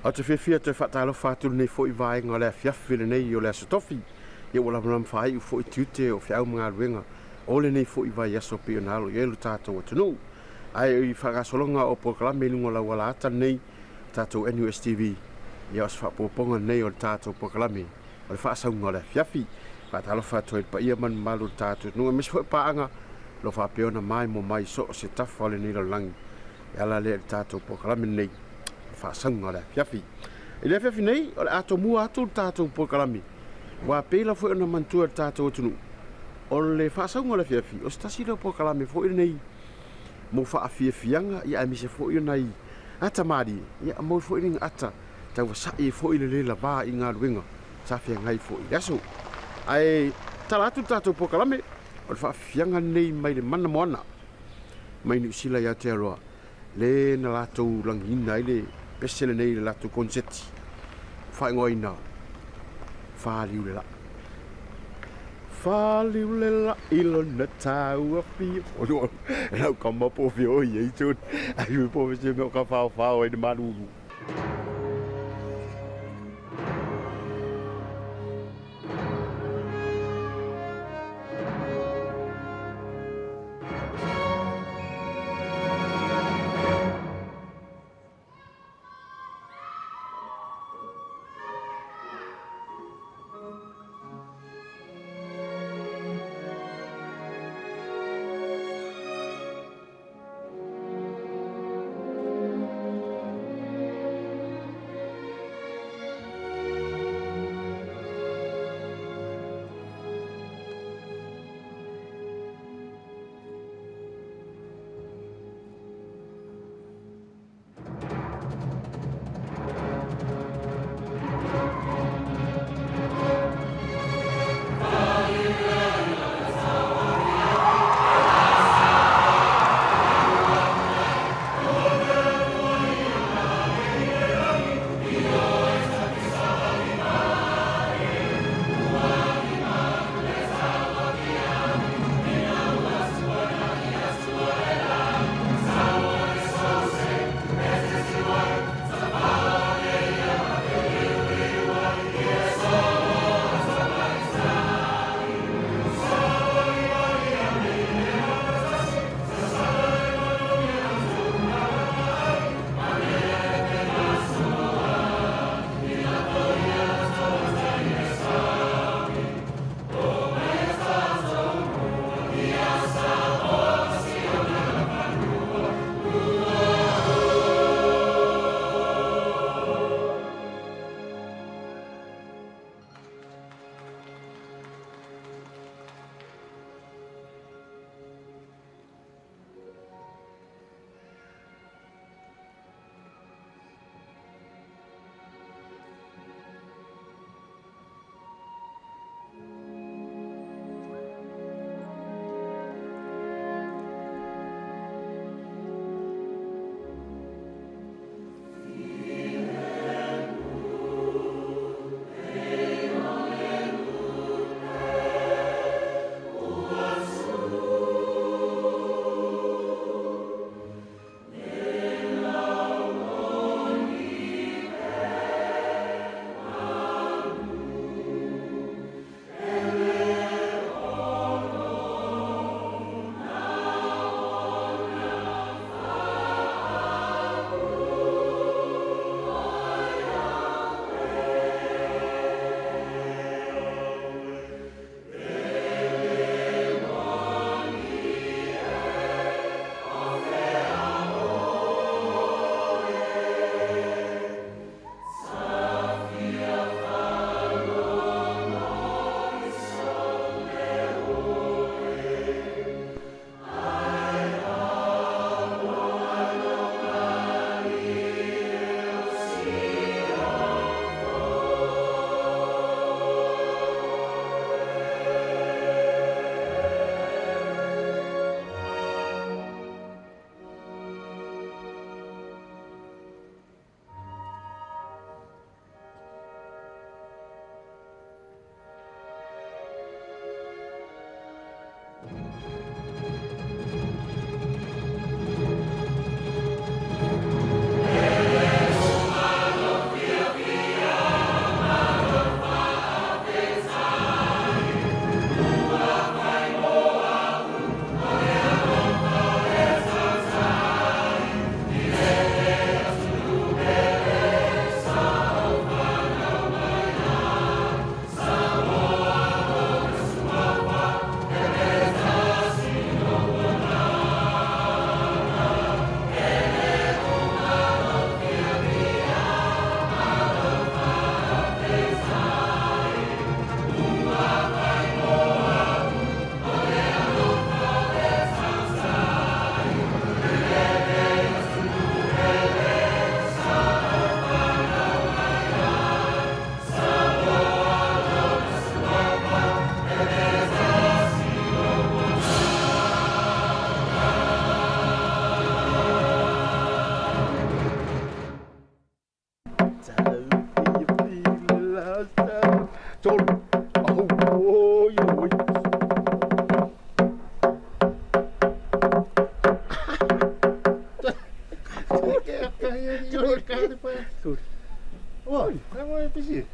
O te whiwhia te whatalo whāturu nei fo I vaenga o lea whiawhile nei o lea satofi. Ia wala manam whai u fo I tiute o whiau mga ruenga. O le nei fo I vai aso pio nalo I elu tātou o tunu. Ai I whakasolonga o pokalame lungo la wala ata nei tātou NUSTV. Ia os whapoponga nei o le tātou pokalame. O le whaasaunga o lea whiawhi. Whatalo whātua I pa ia man malu tātou. Nunga misfo paanga lo whapeona mai mo mai so o se tafa o le nilo langi. Ia la le tātou pokalame nei. Whaasanga o le whiawhi. I le whiawhi nei, o le ato mua ato tātou pokalami. Wa pēla fo ona mantua tātou atunu. O le whaasanga o le whiawhi, o stasi leo pokalami fo i nei. Mo whaafia ia amise fo i nei. Ata mari, ia mo fo i ringa ata. Tau wasai fo i le lela vā I ngā ruenga. Safia ngai fo I aso. Ai, tala atu tātou pokalami. O le whaafianga nei mai le mana moana. Mai ni usila ia te aroa. Le na lātou langina I le pesele nei le lātou konseti. Whae ngoi nā. Whāliu le la. Whāliu le la ilo na tāu a whia. O nau ka mapo whia oi ei tūn. Ai ui po whia meo ka whao ai na manuru.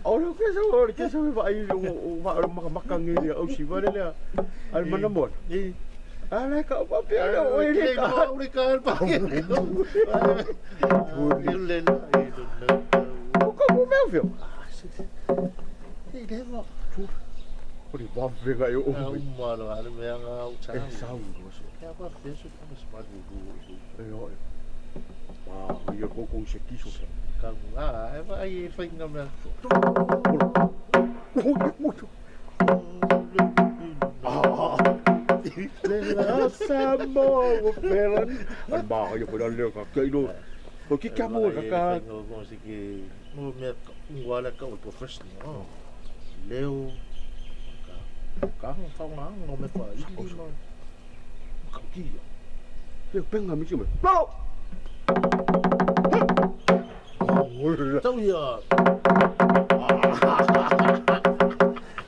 Ora ke sa ora ke sa vai o maka ngi au si vale le al manamon. Ala ka pa pe o ile ka uri ka pa. Ule la o ka mo meu viu. Ei deva. Ori ba vega eu. Mano, ala me nga o cha. Sa u so. É para penso que nos pode Eu. Ah, eu com se quiso. Calma, vai foi na minha. Muito. Samo pelan. Ba eu por ali ka ido. O que amor ka? Não sei que no me wala ka o professional. Leo ka fa nga no me fa. Ka ki. Eu penga mi chuma. Bravo. Tao ya.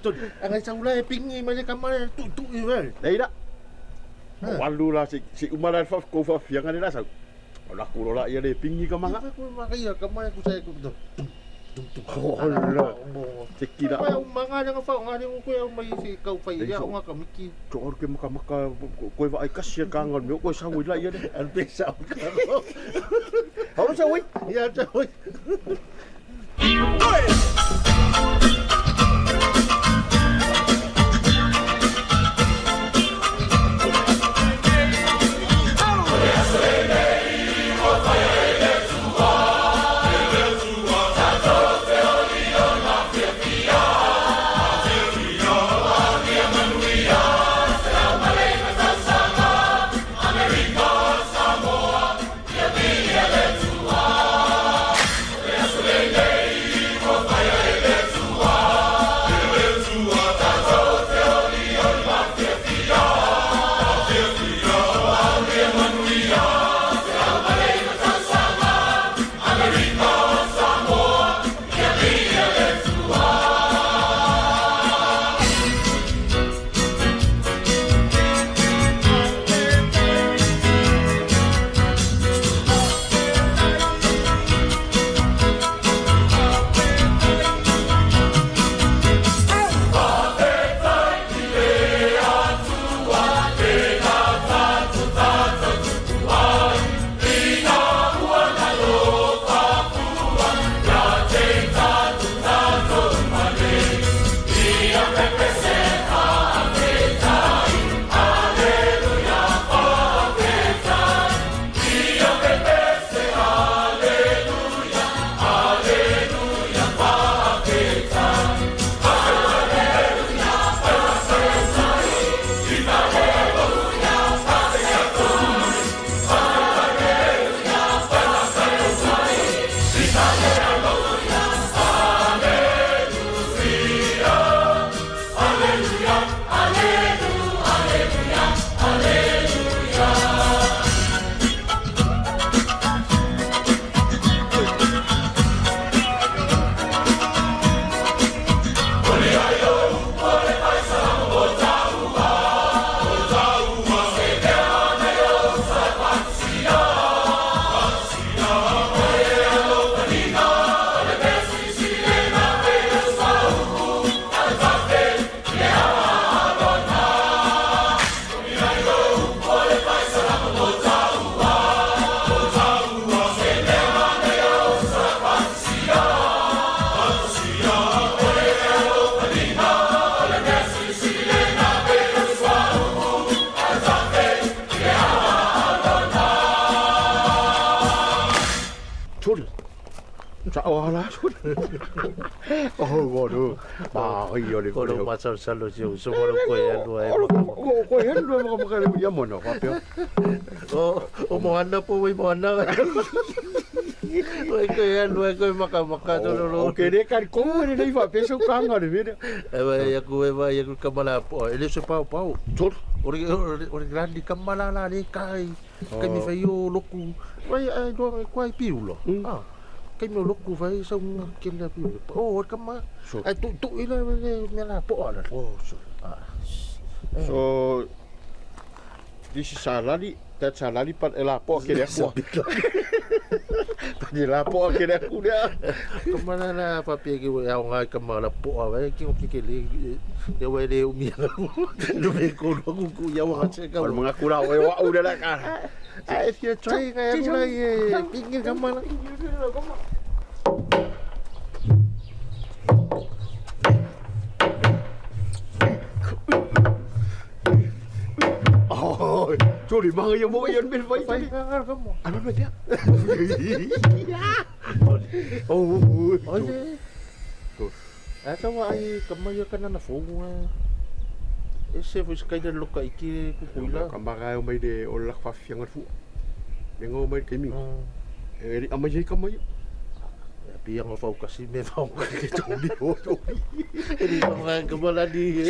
Tuh, ang sa ulay pingi man ka man tu ivel. Ei da. Walu la si umara fa ko fa fianga ni rasa. Ola ku la ia de pingi ka manga. Ko makaya ka man ko sa ko to. Ola. Sekira. Ay mga nga fa nga ni ko yung may si kau fa ya nga ka miki. Chor ke maka ko va ai kasia ka ngon mi ko sa wi la ia de. An pesa ka. Hau sa wi. Ya sa wi. Oh, waduh. Bah, iya ni. Kalau macam selalu jauh, semua kau yang dua. Kau yang dua makan yang mana kau pia? Oh, mana pun, mana. Kau yang dua kau makan tu dulu. Okey, dia kan kau ni dah iba besok kangen ni dia. Aku kamala po. Ele se pau. Tur. Ori grandi kamala la ni kai. Kami fayo loku. Vai ai do quai piulo. Ah. Cái mèo lúc cô phải xong kia là bị ô cắm má ai tụi nó mới là bỏ rồi so Disi salali, ta salali pa la po ke le ko. Pa ni la po ke le ku dia. Kamana na papi ki wa nga kamala po wa ki o ki le ya wa le umi no me ko ku ya wa se ka Mga kura o wa u la ka. ai fi try ka ya mula ye ki kamala Oh, sorry mga yung mo yan bin fai. pai ka ka mo Ano ba dia? Oh, ole asa wa ai kamaya kana na fogo ese fus kai da loka iki ku kuila kamara o mai de o la fa fianga fu. Mengo mai kemi. Eri amai jai kamai. Pia nga fau kasi me fau kasi tuli o ini mga kamala di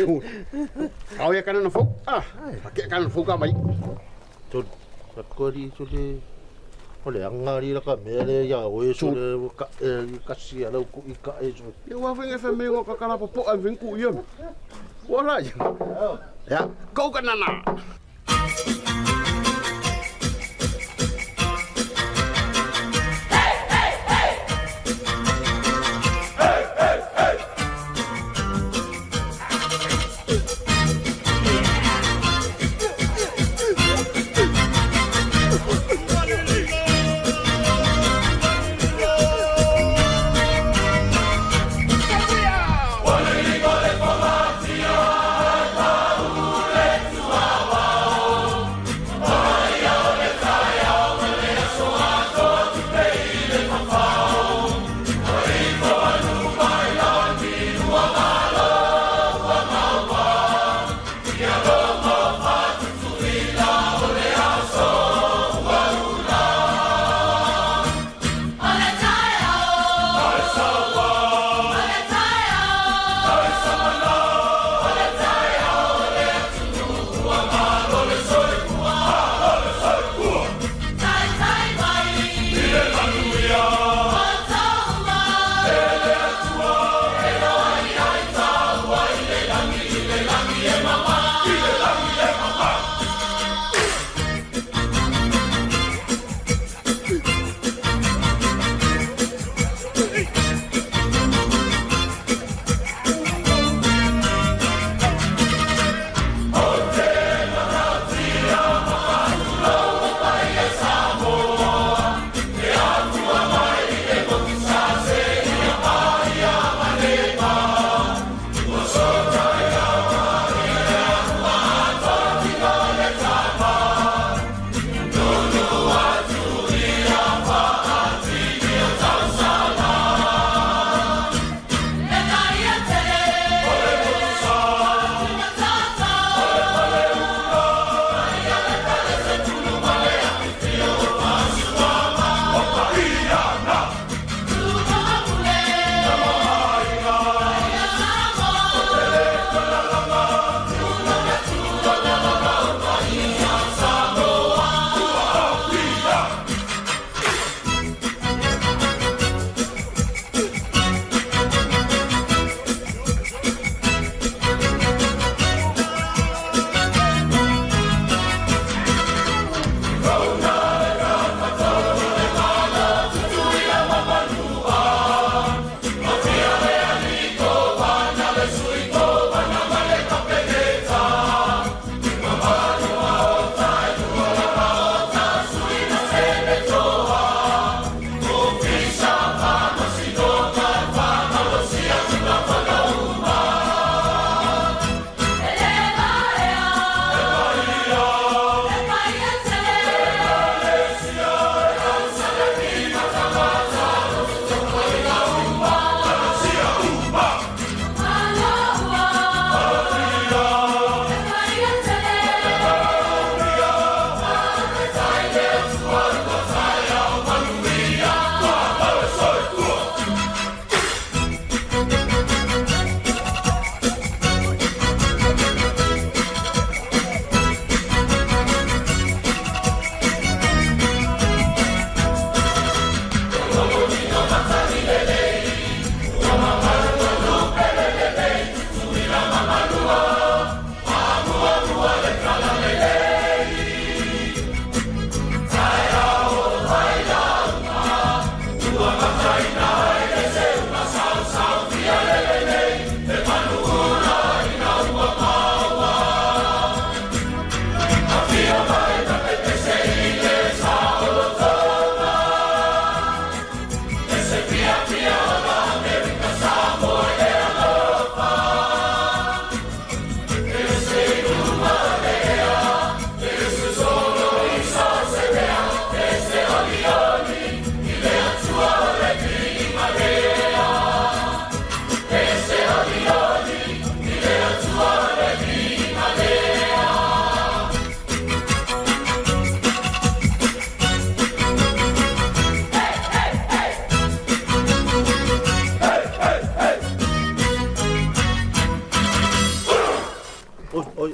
Kau ya kana na fo. Ah, pakai kana fo ka mai. Tol, sakori tole. Ole angari la kamele ya o eso le kasi ala ku ika eso. Ya wa venga fa mengo ka kala popo a vinku yam. Wala ya. Ya, kau kana na.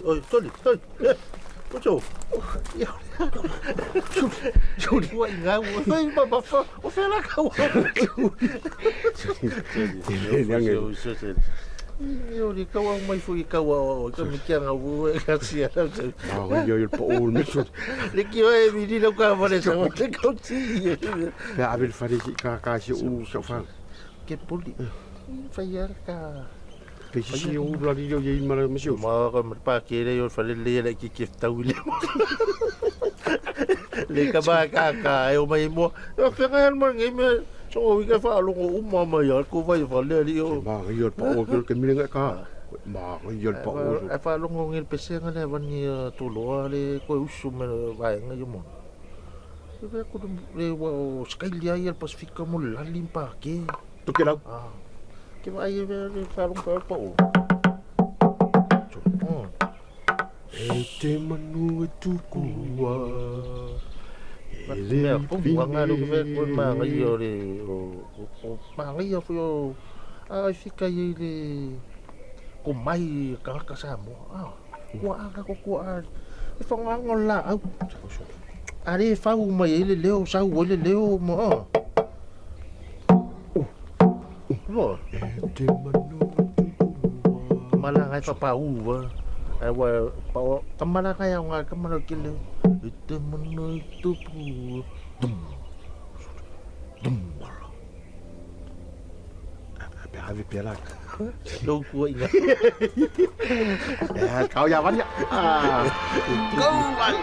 oi, Tony. Ojo. Juli wa inga wa fai ba fa o fe la ka wa. Yo di ka wa mai fu ka wa ka mi kia nga wa ka sia. Ma yo il po ul miso. Le ki wa mi di ka va le sa wa ka ti. Ya abel fari ka si u so fa. Ke poli. Fai ya ka. Pe si u la di yo ye ma miso. Ma ka pa ke le yo fa le le ki tau le. Le ka ba ka e o mai mo o fe ga mo ngai me so o ka fa lo o ma ma ya ko vai fa le li o ma yo pa o ke mi nga ka ma yo pa o e fa lo ngai pe se nga le van ni to lo le ko u su me va nga yo mo e ve ko le o skai li ai el pacifica mo la limpa ke to ke la ke va ai ve fa lo pa o e te manu e tukua Mea pum wanga lu ke ko ma ngai o le o ma ngai o fo a fika ye le ko mai ka sa mo ko anga ko a e fa nga ngola au are fa u mai le leo sa u le leo mo mo te manu mala ngai fa pa u wa ai wa pa kamala kaya nga kamala kile itu menutup dum ave pelak đâu cuối nhá kau ya van ya câu bạn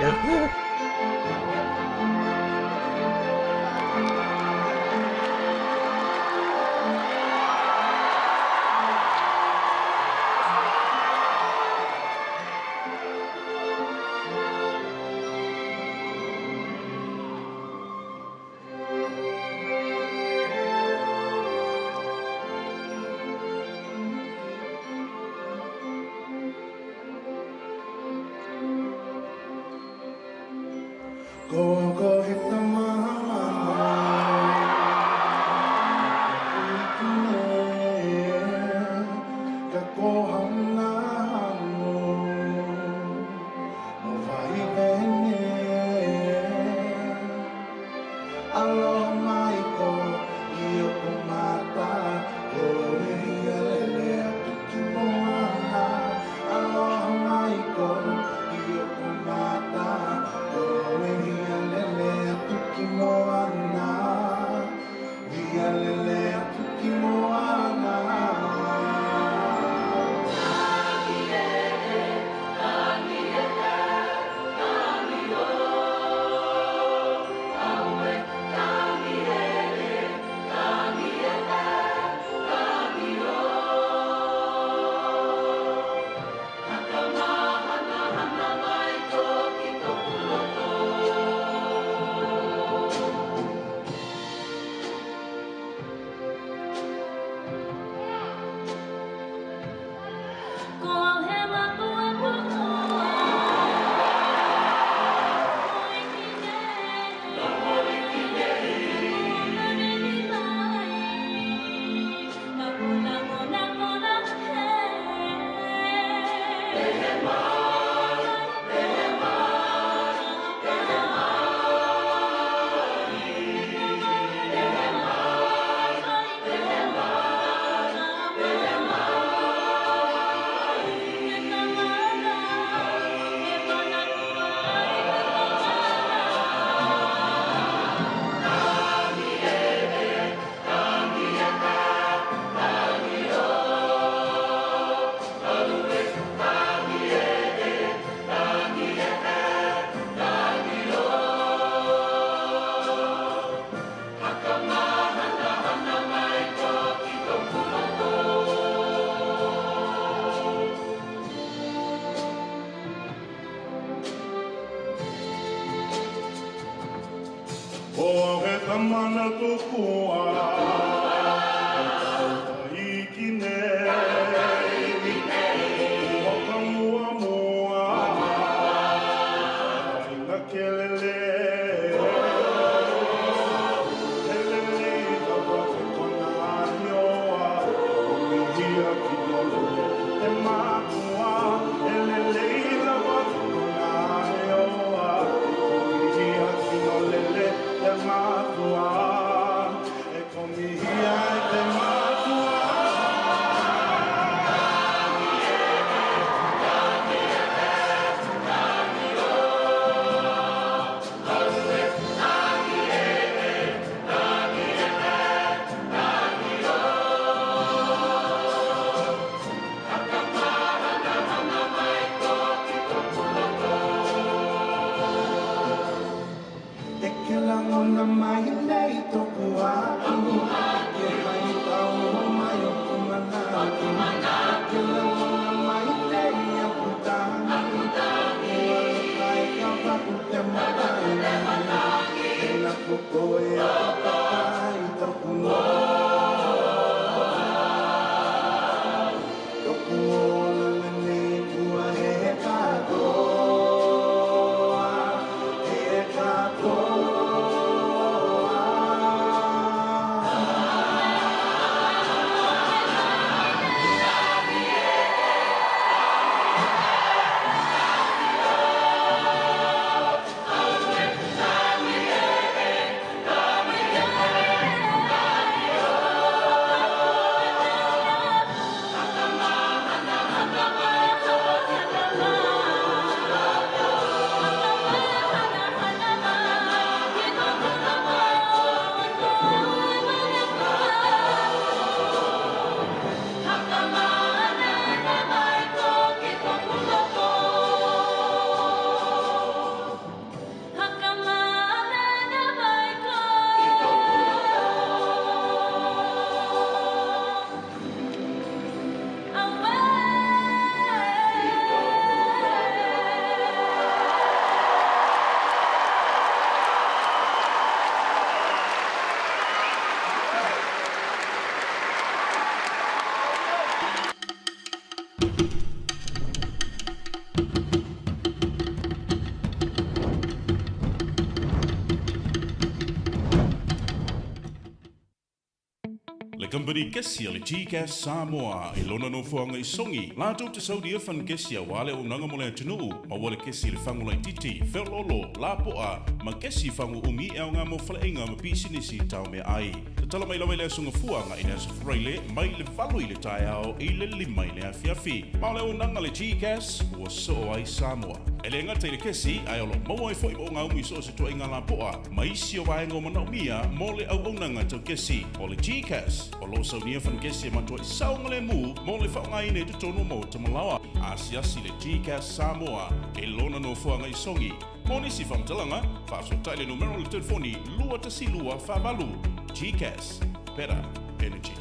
Company Kesia le G-Cast Samoa e lona no fuanga i songi. Lato te saudia fan Kesia wale o nanga mole tunu. Ma wale Kesia le fangu lai titi. Felolo, lapoa, ma Kesi fangu umi e o ngā mo whalaenga ma pisinisi tau me ai. Te tala mai lawe le asunga fuanga i nasa freile, mai le valu i le tai ao, i le lima i le afiafi. Ma le o nanga le G-Cast, ua so ai Samoa. E le ngata i le Kesi, ai olo maua e fwoi mo ngā umi so se tua inga lapoa. Ma isi o waenga o manaumia, mo le au nanga tau Kesi. O le G-Cast, o lo saunia fan Kesi e matua i saunga le mu, mo le whaunga ine te tonu mo te malawa. Asiasi le G-Cast Samoa, e lona no fuanga i songi. Mo nisi whamtalanga, whaaso taile numero le telefoni, lua tasi lua whavalu. G-Cast, better energy.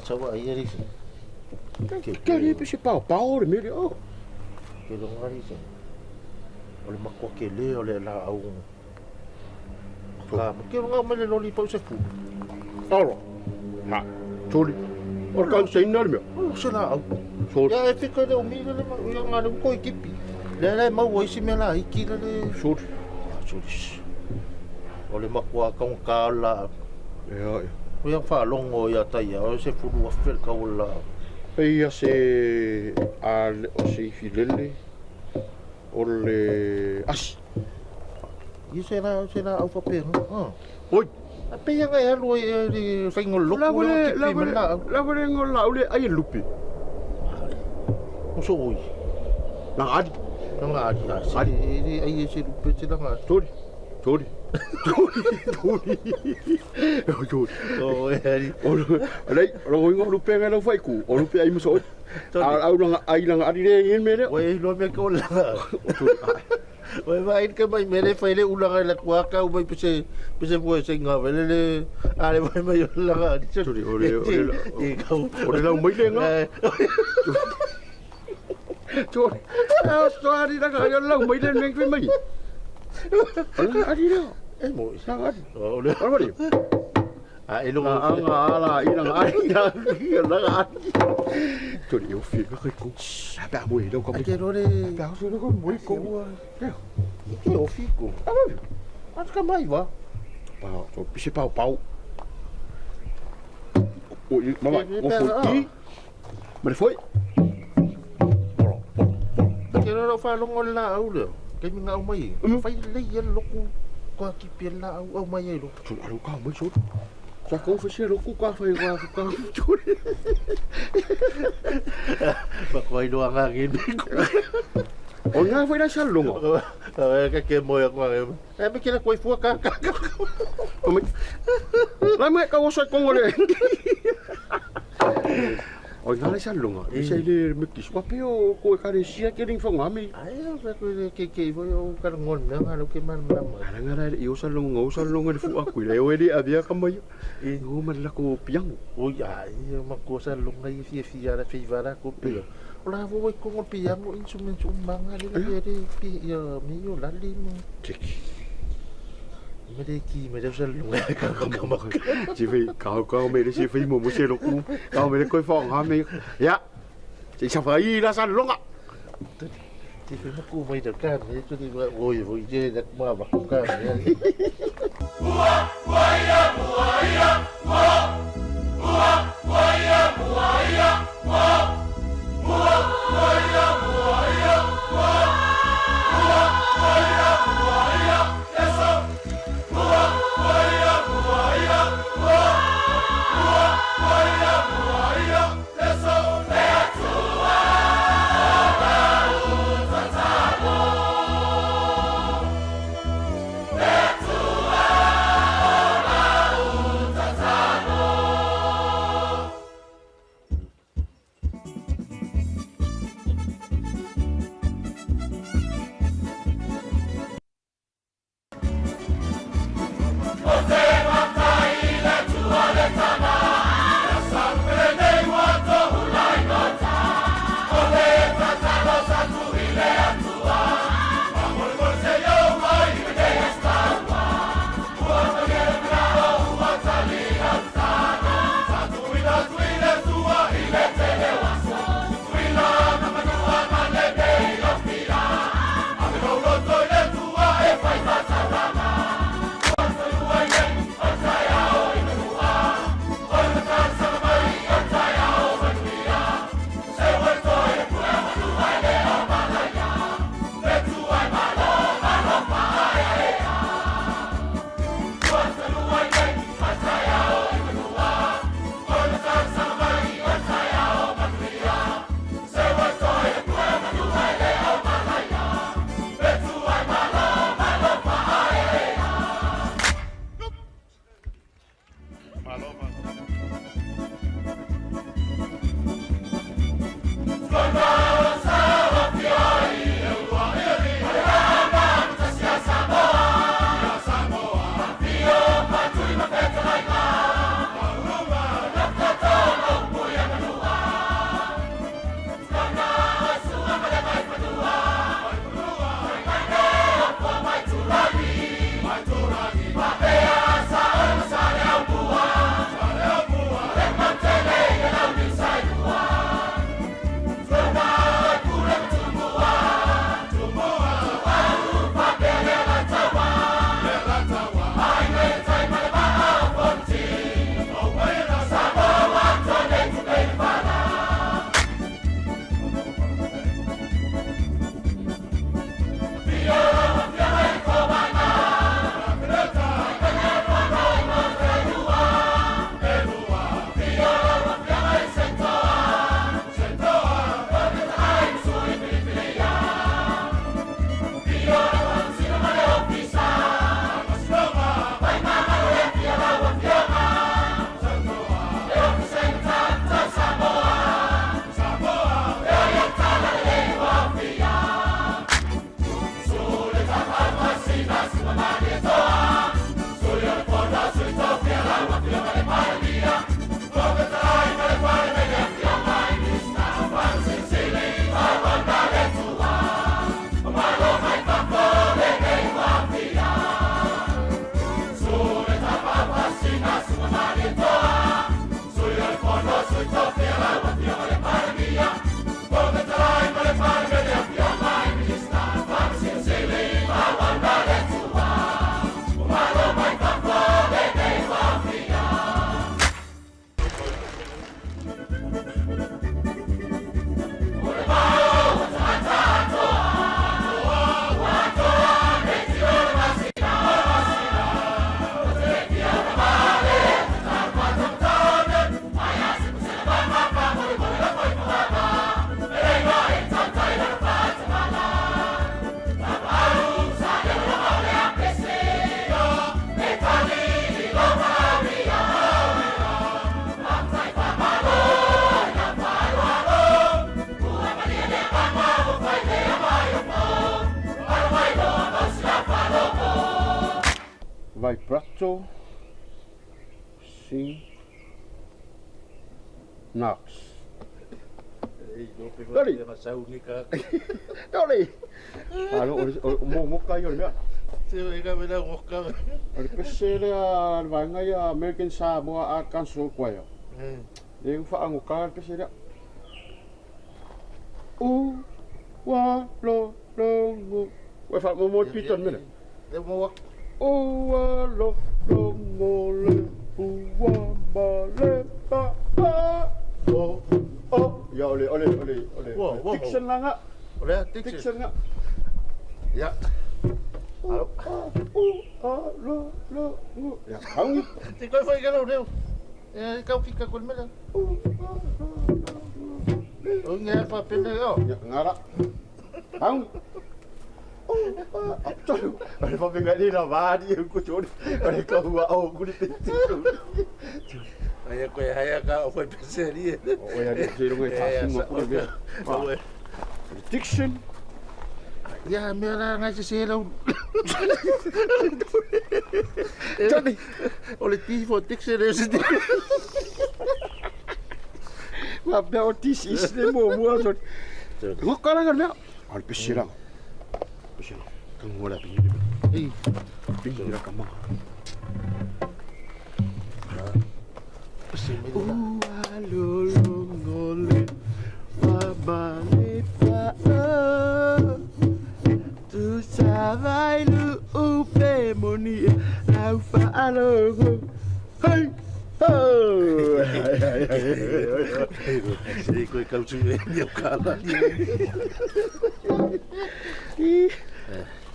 Sawa ai risa. Kali pese pau le mele o. Ke lo ngari sa. Ole makwa ke le ole la au. Ka ke lo ngame le pau se fu. Alo. Ha. Toli. Or kan sei na me. O se la au. So Ya e fika de o mi le ma ya ngana ko ekipi. Le ma wo isi me la iki le. so. Ole makwa ka la. Ja. O ia whaalongo ia taia, o se furu a whir kaula. Ia se al o se filele o le as. Ia se na au whapena. Oi. A pia ngai alu e whaingo loku. La vole ngola ule ai lupi. O so oi. Na adi. Nga adi asi. Ai se lupe se na nga. Tori. Tori. O e ari. Alei, ro ingo lupe nga no fai ku. O lupe ai mo so. Au nga ai nga adi re yin mele. O e lo me ko la. O e vai ke mai mele fai le ulanga la kuaka o mai pese foi se nga vele ale vai mai la. Tori ore. E kau. Ore la mai le nga. Tori. A story da ga yo la mai le me mai. Ala adi no. E mo sangat. O le. Ora A e lo nga ala ina nga Tori eu fico com ba mo do ko. Ke ro le. Ba so do ko mo ko. Ke o fico. Acho que mais va. Pau, so pise pau. O mama, o foi. Mas foi. Ke ro fa lo ngola au le. Ke mi ngau mai. Fai le ia loku. Ko ki pela au mai lo. So alu ka mo so. Sa ko fa se loku ka fa ka. Ba ko i do nga ngi. O nga foi na salongo. Ke mo ya ko. E me kira ko i fu ka. Lá me ka o sa ko ngole. O ngale sa lunga. Isa ile mikis wa peo ko ka sia ke ring fonga mi. Ai sa ko ke vo yo ka ngon na ngalo ke man na. Ala ngara yo sa lunga de fu aku le o di abia ka mai. E ngo man la ko piang. O ya ma ko sa lunga i fi ara fi vara ko pe. Ola vo ko ngol piang o instrument umbanga de pi ya mi yo la li mo. Mereki mereka lunga kau chỉ vì kau mày chỉ vì một xe lục kau mày coi phòng hả mày ya chỉ sao phải là sao luôn ạ chỉ vì aku mày được cái này cho thì ôi vui chơi đặt mà bạc cái này Council Sing Knox. Dali. Masau ni ka. Dali. Ano mo kayo niya. Sino ka bila ngoka. Ang pesele a vai American Samoa Art Council kwayo. Yung fa ang ukar pesele. Wa lo ngo. Wa fa mo piton mena. De mo Wa lo ngo le wa ba le pa. Ya oleh. Dixon lah ngak. Oleh Dixon ngak. Ya. Halo. Ya, kau. Tinggal foi kalau dia. Ya, kau fica con mela. Oh, ngah apa pende oh. Ya, ngarak. Kau. Betul. Ada apa enggak ni lah, badi aku curi. Ada kau buat aku di titik. Ayah kau foi pensar dia. Oh, ya dia cerita ngai tak semua aku dia. Dixon. Ya, mera ngai selo. Jadi, oleh tifo Dixon dia. Mabda otis isne mo so. Ngokala kan ya. Al pisirang. Kang wala pingi. Pingi ra kamang. Alolongole Wabalepa Tu savai lu upe moni Laufa alogo Hey! Oh! Sei coi kau suwe dia kala dia.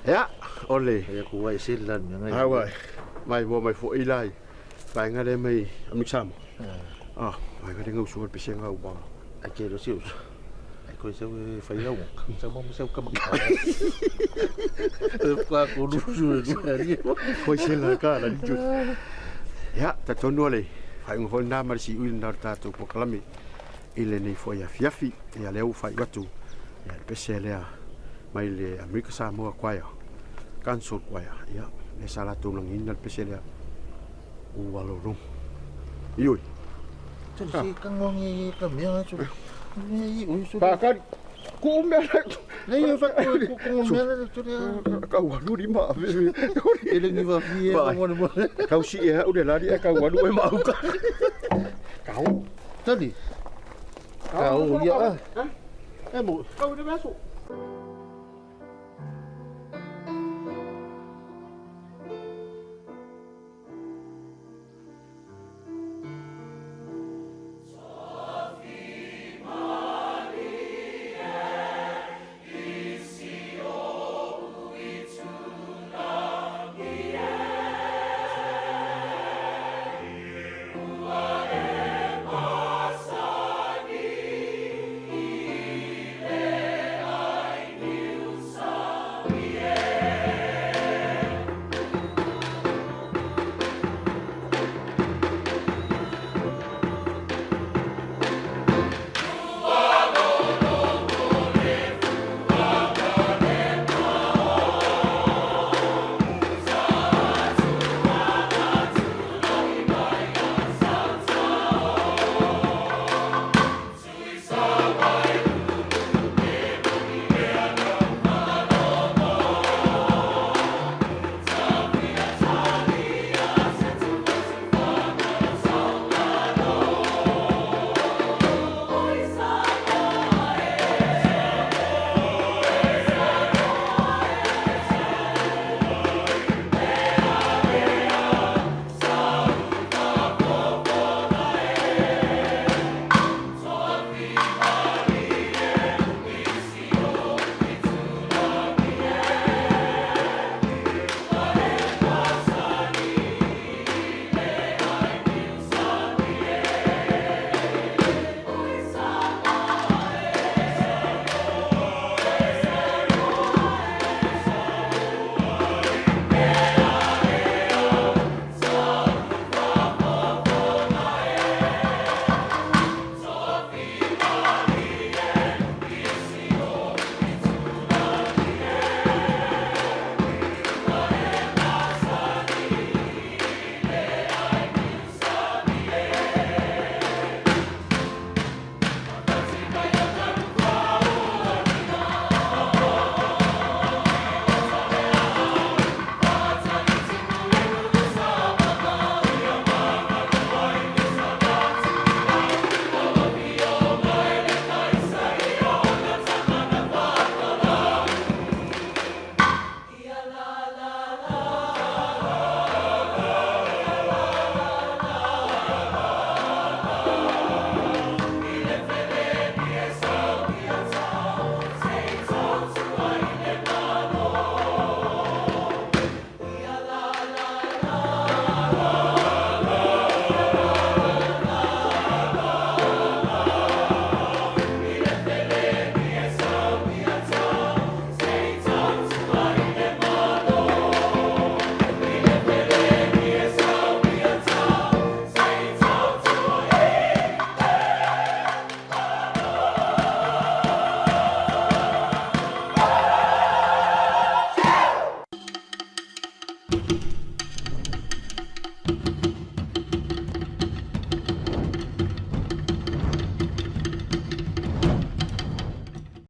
Ya, oleh. Ya kuai silan ngai. Awai. Mai fo ilai. Pai ngade mai amik sam. Mai ngade ngau suar piseng ngau ba. Ake lo siu. Ai coi seu fai lau. Sama mo seu kamang. Kwa ko lu su dia. Koi sela ka la ditu. Ya, ta tonu le. Fai ngofo na mar si uin dar ta to poklami. Ile nei fo ya fiafi ya leu fai watu. Ya pesele mai le Amerika Samoa kwaya. Council kwaya. Ya, le sala tu lang inal pesele. Walorong. Ioi. Jadi kang wangi kamya su. Ni ui su. Pakan ku mera. Nei fa ku mera tu dia. Kau walu di ma. Ele ni va vie mo. Kau si ya udah lari kau walu mau ka. Kau Tadi. Kau ya. Mo. Kau udah masuk.